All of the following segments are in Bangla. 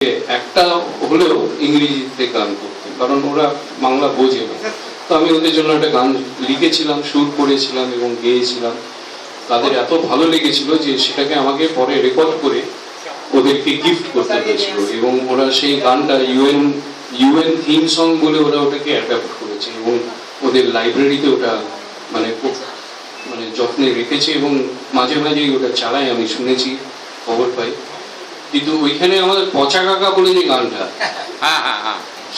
একটা হলেও ইংরেজিতে গান করতেন, কারণ ওরা বাংলা বোঝে না। তো আমি ওদের জন্য একটা গান লিখেছিলাম, সুর করেছিলাম এবং গেয়েছিলাম। তাদের এত ভালো লেগেছিল যে সেটাকে আমাকে পরে রেকর্ড করে ওদেরকে গিফট করতে হয়েছিল, এবং ওরা সেই গানটা ইউএন থিম সং বলে ওরা ওটাকে অ্যাডাপ্ট করেছে এবং ওদের লাইব্রেরিতে ওটা খুব যত্নে রেখেছে এবং মাঝে মাঝেই ওটা চালায়, আমি শুনেছি, খবর পাই। কিন্তু ওইখানে আমাদের পচা কাকা বলে যে গানটা,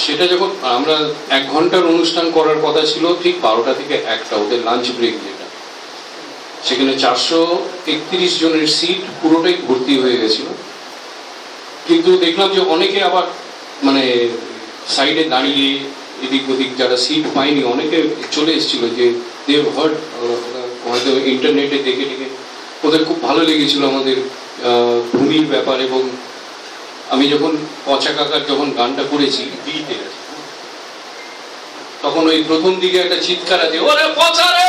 সেটা যখন আমরা 1 ঘন্টার অনুষ্ঠান করার কথা ছিল, ঠিক 12টা থেকে 1টা ওদের লাঞ্চ ব্রেক, যেটা সেখানে 431 জনের সিট পুরোটাই ভর্তি হয়ে গেছিল। কিন্তু দেখলাম যে অনেকে আবার সাইডে দাঁড়িয়ে এদিক ওদিক যারা সিট পায়নি অনেকে চলে এসেছিল, যে দেভ হার্ড, হয়তো ইন্টারনেটে দেখে ওদের খুব ভালো লেগেছিল আমাদের ভূমির ব্যাপার। এবং আমি যখন পচা কাকার যখন গানটা করেছি বিতে, তখন ওই প্রথম দিকে একটা চিৎকার আছে, ওরে পচা রে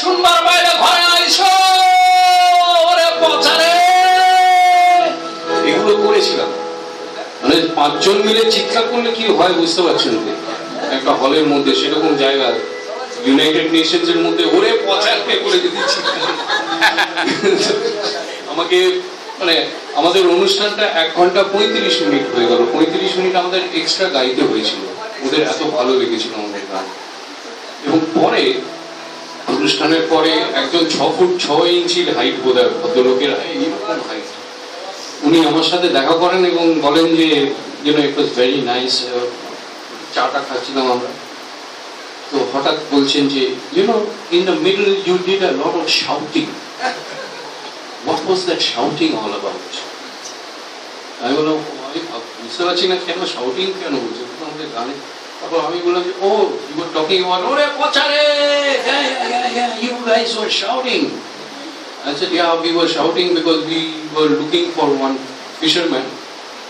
শুনবার বাইরে ঘরে আইসো, ওরে পচা রে, এগুলো করেছিলাম। 5 জন মিলে চিৎকার করলে কি হয় বুঝতে পারছেন, একটা হলের মধ্যে সেরকম জায়গা, ইউনাইটেড নেশনস এর মধ্যে ওরে পচা রে করে দিচ্ছি। আমাকে আমাদের অনুষ্ঠানটা 1 ঘন্টা 35 মিনিট হয়ে গেল। 35 মিনিট আমাদের এক্সট্রা গাইতে হয়েছিল, ওদের এত ভালো লেগেছিল আমাদের গান। এবং পরে অনুষ্ঠানের পরে একজন 6 ফুট 6 ইঞ্চির হাইট বোধহয় ভদ্রলোকের এইরকম হাইট, উনি আমার সাথে দেখা করেন এবং বলেন যে ইট ওয়াজ ভেরি নাইস। চাটা খাচ্ছিলাম আমরা, তো হঠাৎ বলছেন যে in the middle you did a lot of shouting. What was that shouting all about? আমি বললাম বুঝতে পারছি না কেন শাউটিং কেন বলছে আমাদের গানে। তারপর আমি বললাম যে you were talking about ওরে পচা রে, you guys were shouting. I said yeah, we were shouting because we were looking for one fisherman.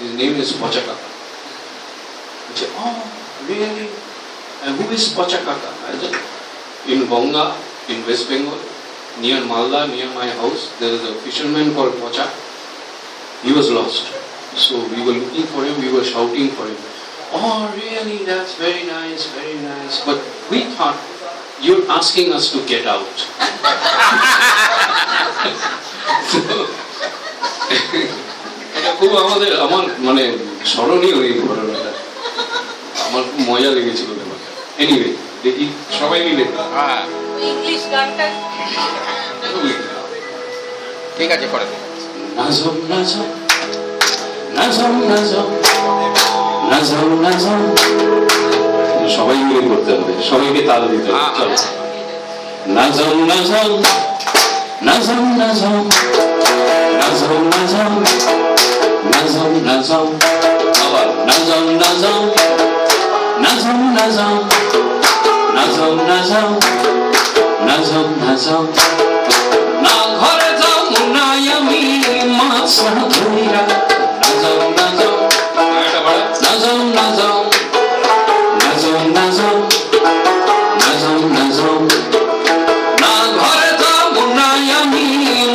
His name is Pocha Kaka. I said really? And who is Pocha Kaka? I said in Bonga, in West Bengal, near Malda, near my house, there is a fisherman called Pocha. He was lost, so we were looking for him, we were shouting for him. Oh really, that's very nice, very nice, but we thought you're asking us to get out. এটা খুব আমার স্মরণীয় এই ঘটনাটা, আমার খুব মজা লেগেছিল ব্যাপারটা। এনিওয়ে, দেখি সবাই মিলে ইংলিশ গানটা ঠিক আছে, পরে নাজম নাজম নাজম নাজম নাজম নাজম, সবাই মিলে করতে হবে, সবাইকে তাল দিতে হবে। চলো নাজম নাজম নাজম নাজম নাজম নাজম নাজম নাজম, আবার নাজম নাজম নাজম নাজম নাজম নাজম নাজম নাজম, না ঘরে যাও না আমি মাছ ধইরা, নাজম নাজম নাজম নাজম নাজম নাজম নাজম নাজম, না ঘরে যাও না আমি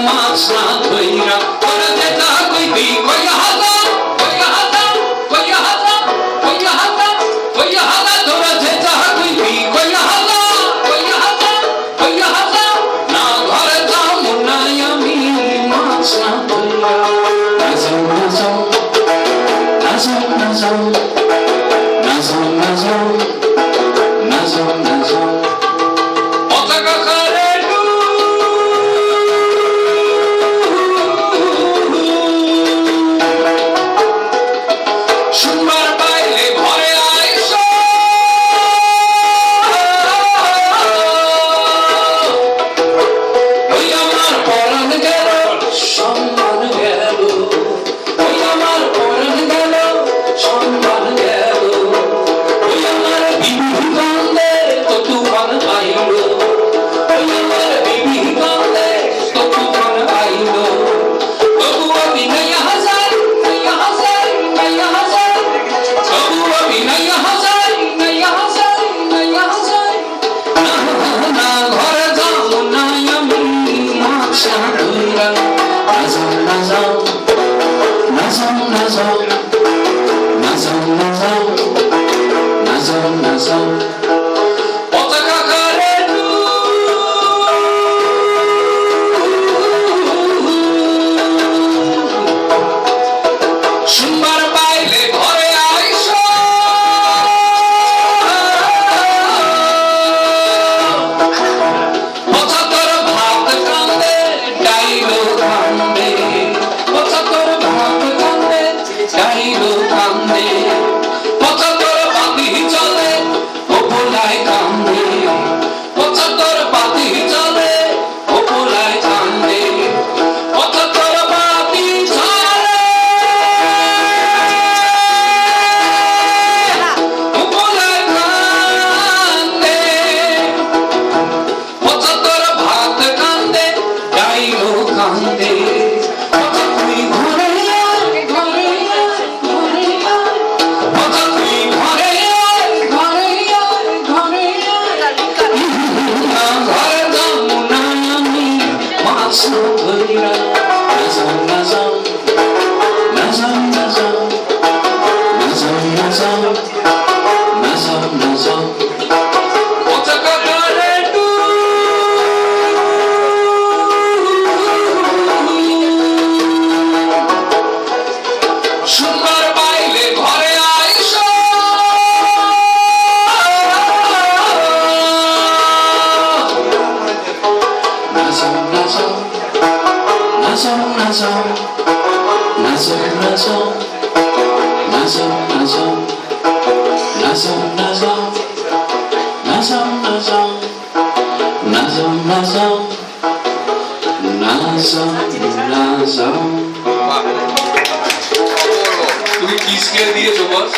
মাছ ধইরা, করে যেটা কইবি কইয়া হাতা কইয়া হাতা কইয়া হাতা কইয়া হাতা কইয়া হাতা, তোরা যেটা কইবি কইয়া হাতা কইয়া হাতা কইয়া হাতা, না ঘরে যাও না আমি মাছ ধইরা, নাজম নাজম নাজম নাজম নাজম নাজম নাজম নাজম, পচা কাকা রে শুনবার বাইরে ঘরে আইসো, ওই আমার পরাণ গেল সম্মান গেল, ওই আমার পরাণ গেল সম্মান গেল, ওই আমার বিভু কান্দে তো নাজাও নাজাও নাজাও নাজাও পতাকা কারে শুনবার পাইলে ঘরে আইসো পঁচাত্তর ভাত কান্দে ডাইলো কান্দে পঁচাত্তর ভাত কান্দে ডাইলো কান্দে পঁচাত্তর বাতি চলে ওপলায় কান্দে পঁচাত্তর বাতি চলে ওপলায় কান্দে পঁচাত্তর বাতি চলে ওপলায় কান্দে পঁচাত্তর ভাত কান্দে ডাইলো কান্দে তুই ঘরে আয় ঘরে আয় ঘরে আয় তুই ঘরে আয় ঘরে আয় ঘরে আয় ঘরে যাবো না আমি মাছ ধরিয়া নাজাও নাজাও নাজাও নাজাও নাজাও নাজাও নাজাও নাজাও পতাকা কারে শুনবার পাইলে ঘরে আইসো নাজাও নাজাও নাজাও নাজাও নাজাও নাজাও নাজাও নাজাও নাজাও নাজাও নাজাও নাজাও নাজাও নাজাও নাজাও নাজাও তুমি কি স্কেল দিয়েছো বস?